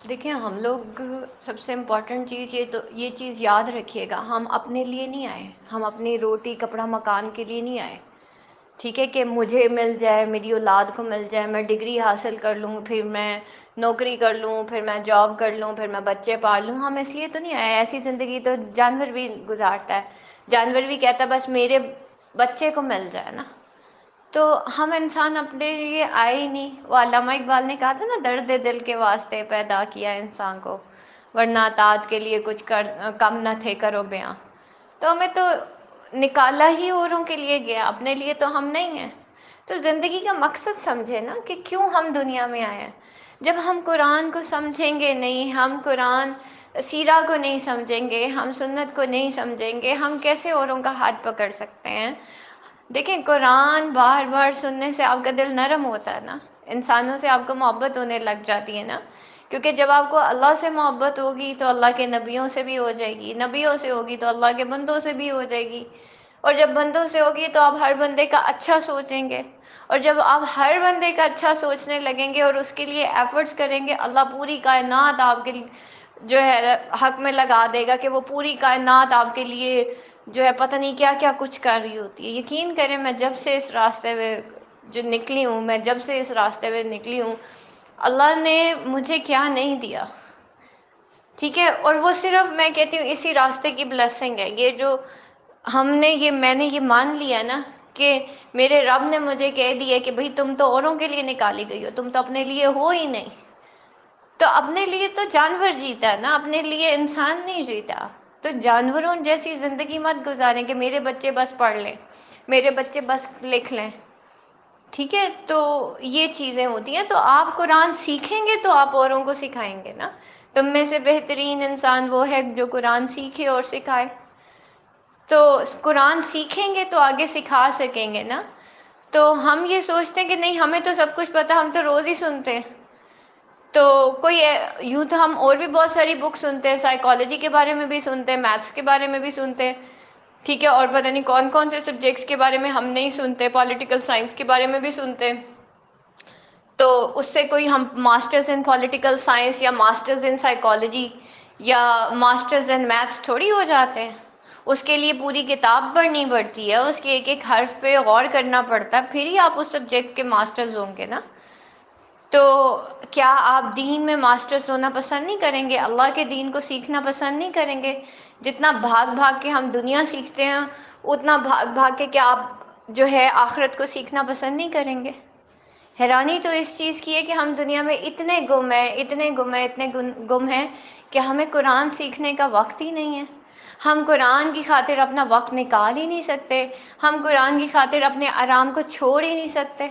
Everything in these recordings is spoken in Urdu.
دیکھیں ہم لوگ سب سے امپورٹنٹ چیز یہ چیز یاد رکھیے گا، ہم اپنے لیے نہیں آئے، ہم اپنی روٹی کپڑا مکان کے لیے نہیں آئے. ٹھیک ہے کہ مجھے مل جائے، میری اولاد کو مل جائے، میں ڈگری حاصل کر لوں، پھر میں نوکری کر لوں، پھر میں جاب کر لوں، پھر میں بچے پال لوں. ہم اس لیے تو نہیں آئے. ایسی زندگی تو جانور بھی گزارتا ہے. جانور بھی کہتا ہے بس میرے بچے کو مل جائے نا. تو ہم انسان اپنے لیے آئے ہی نہیں. وہ علامہ اقبال نے کہا تھا نا، درد دل کے واسطے پیدا کیا انسان کو، ورنہ اطاعت کے لیے کچھ کم نہ تھے کرو بیاں. تو ہمیں تو نکالا ہی اوروں کے لیے گیا، اپنے لیے تو ہم نہیں ہیں. تو زندگی کا مقصد سمجھے نا کہ کیوں ہم دنیا میں آئے ہیں. جب ہم قرآن کو سمجھیں گے نہیں، ہم قرآن سیرہ کو نہیں سمجھیں گے، ہم سنت کو نہیں سمجھیں گے، ہم کیسے اوروں کا ہاتھ پکڑ سکتے ہیں. دیکھیں قرآن بار بار سننے سے آپ کا دل نرم ہوتا ہے نا، انسانوں سے آپ کو محبت ہونے لگ جاتی ہے نا. کیونکہ جب آپ کو اللہ سے محبت ہوگی تو اللہ کے نبیوں سے بھی ہو جائے گی، نبیوں سے ہوگی تو اللہ کے بندوں سے بھی ہو جائے گی، اور جب بندوں سے ہوگی تو آپ ہر بندے کا اچھا سوچیں گے. اور جب آپ ہر بندے کا اچھا سوچنے لگیں گے اور اس کے لیے ایفرٹس کریں گے، اللہ پوری کائنات آپ کے جو ہے حق میں لگا دے گا کہ وہ پوری کائنات آپ کے لیے جو ہے پتہ نہیں کیا کیا کچھ کر رہی ہوتی ہے. یقین کریں میں جب سے اس راستے میں جو نکلی ہوں، میں جب سے اس راستے میں نکلی ہوں، اللہ نے مجھے کیا نہیں دیا. ٹھیک ہے، اور وہ صرف میں کہتی ہوں اسی راستے کی بلیسنگ ہے. یہ جو میں نے یہ مان لیا نا کہ میرے رب نے مجھے کہہ دیا کہ بھئی تم تو اوروں کے لیے نکالی گئی ہو، تم تو اپنے لیے ہو ہی نہیں. تو اپنے لیے تو جانور جیتا ہے نا، اپنے لیے انسان نہیں جیتا. تو جانوروں جیسی زندگی مت گزاریں کہ میرے بچے بس پڑھ لیں، میرے بچے بس لکھ لیں. ٹھیک ہے، تو یہ چیزیں ہوتی ہیں. تو آپ قرآن سیکھیں گے تو آپ اوروں کو سکھائیں گے نا. تم میں سے بہترین انسان وہ ہے جو قرآن سیکھے اور سکھائے. تو قرآن سیکھیں گے تو آگے سکھا سکیں گے نا. تو ہم یہ سوچتے ہیں کہ نہیں ہمیں تو سب کچھ پتہ، ہم تو روز ہی سنتے ہیں. تو کوئی یوں تو ہم اور بھی بہت ساری بک سنتے ہیں، سائیکالوجی کے بارے میں بھی سنتے ہیں، میتھس کے بارے میں بھی سنتے ہیں. ٹھیک ہے، اور پتہ نہیں کون کون سے سبجیکٹس کے بارے میں ہم نہیں سنتے، پولیٹیکل سائنس کے بارے میں بھی سنتے ہیں. تو اس سے کوئی ہم ماسٹرز ان پولیٹیکل سائنس یا ماسٹرز ان سائیکالوجی یا ماسٹرز ان میتھس تھوڑی ہو جاتے ہیں. اس کے لیے پوری کتاب پڑھنی پڑتی ہے، اس کے ایک ایک حرف پہ غور کرنا پڑتا ہے، پھر ہی آپ اس سبجیکٹ کے ماسٹرز ہوں گے نا. تو کیا آپ دین میں ماسٹرز ہونا پسند نہیں کریں گے؟ اللہ کے دین کو سیکھنا پسند نہیں کریں گے؟ جتنا بھاگ بھاگ کے ہم دنیا سیکھتے ہیں، اتنا بھاگ بھاگ کے کیا آپ جو ہے آخرت کو سیکھنا پسند نہیں کریں گے؟ حیرانی تو اس چیز کی ہے کہ ہم دنیا میں اتنے گم ہیں، اتنے گم ہیں، اتنے گم ہیں کہ ہمیں قرآن سیکھنے کا وقت ہی نہیں ہے. ہم قرآن کی خاطر اپنا وقت نکال ہی نہیں سکتے، ہم قرآن کی خاطر اپنے آرام کو چھوڑ ہی نہیں سکتے.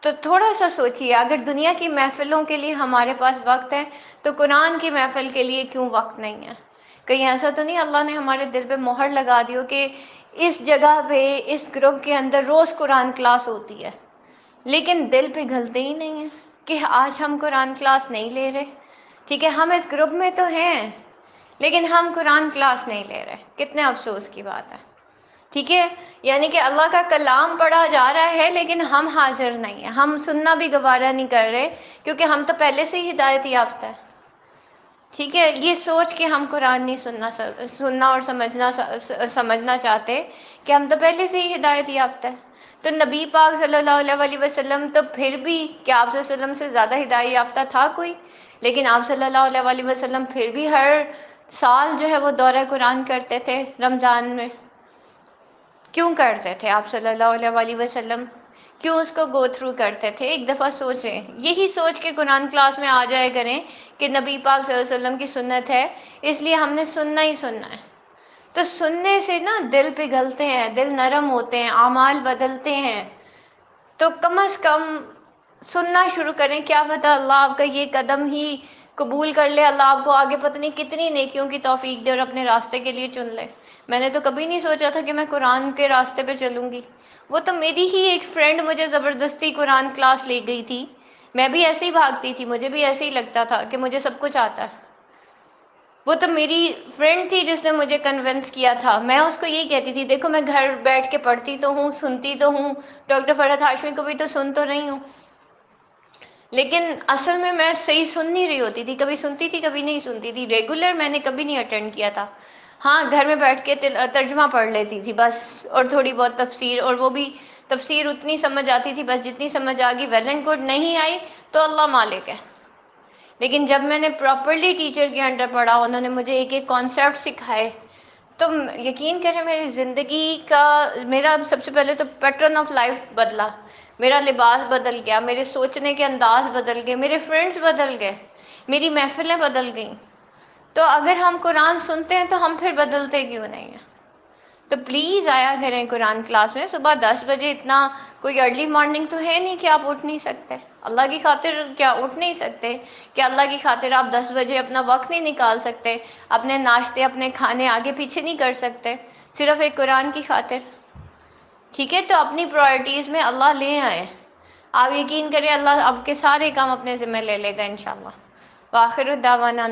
تو تھوڑا سا سوچئے، اگر دنیا کی محفلوں کے لیے ہمارے پاس وقت ہے تو قرآن کی محفل کے لیے کیوں وقت نہیں ہے؟ کہیں ایسا تو نہیں اللہ نے ہمارے دل پہ مہر لگا دی ہو کہ اس جگہ پہ اس گروپ کے اندر روز قرآن کلاس ہوتی ہے، لیکن دل پگھلتے ہی نہیں ہیں کہ آج ہم قرآن کلاس نہیں لے رہے. ٹھیک ہے، ہم اس گروپ میں تو ہیں لیکن ہم قرآن کلاس نہیں لے رہے. کتنے افسوس کی بات ہے. ٹھیک ہے، یعنی کہ اللہ کا کلام پڑھا جا رہا ہے لیکن ہم حاضر نہیں ہیں، ہم سننا بھی گوارا نہیں کر رہے کیونکہ ہم تو پہلے سے ہی ہدایت یافتہ ہیں. ٹھیک ہے، یہ سوچ کے ہم قرآن نہیں سننا اور سمجھنا چاہتے کہ ہم تو پہلے سے ہی ہدایت یافتہ ہیں. تو نبی پاک صلی اللہ علیہ وسلم تو پھر بھی کیا آپ صلی اللہ علیہ وسلم سے زیادہ ہدایت یافتہ تھا کوئی؟ لیکن آپ صلی اللہ علیہ وسلم پھر بھی ہر سال جو ہے وہ دورہ قرآن کرتے تھے رمضان میں. کیوں کرتے تھے آپ صلی اللہ علیہ وسلم؟ کیوں اس کو گو تھرو کرتے تھے؟ ایک دفعہ سوچیں. یہی سوچ کے قرآن کلاس میں آ جائے کریں کہ نبی پاک صلی اللہ علیہ وسلم کی سنت ہے، اس لیے ہم نے سننا ہی سننا ہے. تو سننے سے نا دل پگھلتے ہیں، دل نرم ہوتے ہیں، اعمال بدلتے ہیں. تو کم از کم سننا شروع کریں. کیا پتہ اللہ آپ کا یہ قدم ہی قبول کر لے، اللہ آپ کو آگے پتہ نہیں کتنی نیکیوں کی توفیق دے اور اپنے راستے کے لیے چن لے. میں نے تو کبھی نہیں سوچا تھا کہ میں قرآن کے راستے پہ چلوں گی. وہ تو میری ہی ایک فرینڈ مجھے زبردستی قرآن کلاس لے گئی تھی. میں بھی ایسے ہی بھاگتی تھی، مجھے بھی ایسے ہی لگتا تھا کہ مجھے سب کچھ آتا ہے. وہ تو میری فرینڈ تھی جس نے مجھے کنونس کیا تھا. میں اس کو یہی کہتی تھی دیکھو میں گھر بیٹھ کے پڑھتی تو ہوں، سنتی تو ہوں، ڈاکٹر فرحت ہاشمی کو بھی تو سن تو رہی ہوں، لیکن اصل میں صحیح سن نہیں رہی ہوتی تھی، کبھی سنتی تھی کبھی نہیں سنتی تھی، ریگولر میں نے کبھی نہیں اٹینڈ کیا تھا. ہاں گھر میں بیٹھ کے ترجمہ پڑھ لیتی تھی بس، اور تھوڑی بہت تفسیر، اور وہ بھی تفسیر اتنی سمجھ آتی تھی بس جتنی سمجھ آ گئی ویل اینڈ گڈ، نہیں آئی تو اللہ مالک ہے. لیکن جب میں نے پراپرلی ٹیچر کے انڈر پڑھا، انہوں نے مجھے ایک ایک کانسیپٹ سکھائے، تو یقین کریں میری زندگی کا، میرا سب سے پہلے تو پیٹرن آف لائف بدلا، میرا لباس بدل گیا، میرے سوچنے کے انداز بدل گئے، میرے فرینڈز بدل گئے، میری محفلیں بدل گئیں. تو اگر ہم قرآن سنتے ہیں تو ہم پھر بدلتے کیوں نہیں ہیں؟ تو پلیز آیا کریں قرآن کلاس میں. صبح 10 بجے، اتنا کوئی ارلی مارننگ تو ہے نہیں کہ آپ اٹھ نہیں سکتے. اللہ کی خاطر کیا اٹھ نہیں سکتے؟ کہ اللہ کی خاطر آپ 10 بجے اپنا وقت نہیں نکال سکتے، اپنے ناشتے اپنے کھانے آگے پیچھے نہیں کر سکتے صرف ایک قرآن کی خاطر؟ ٹھیک ہے، تو اپنی پرائرٹیز میں اللہ لے آئے. آپ یقین کریں اللہ آپ کے سارے کام اپنے ذمہ لے لے گا انشاءاللہ. وآخر الدعوانا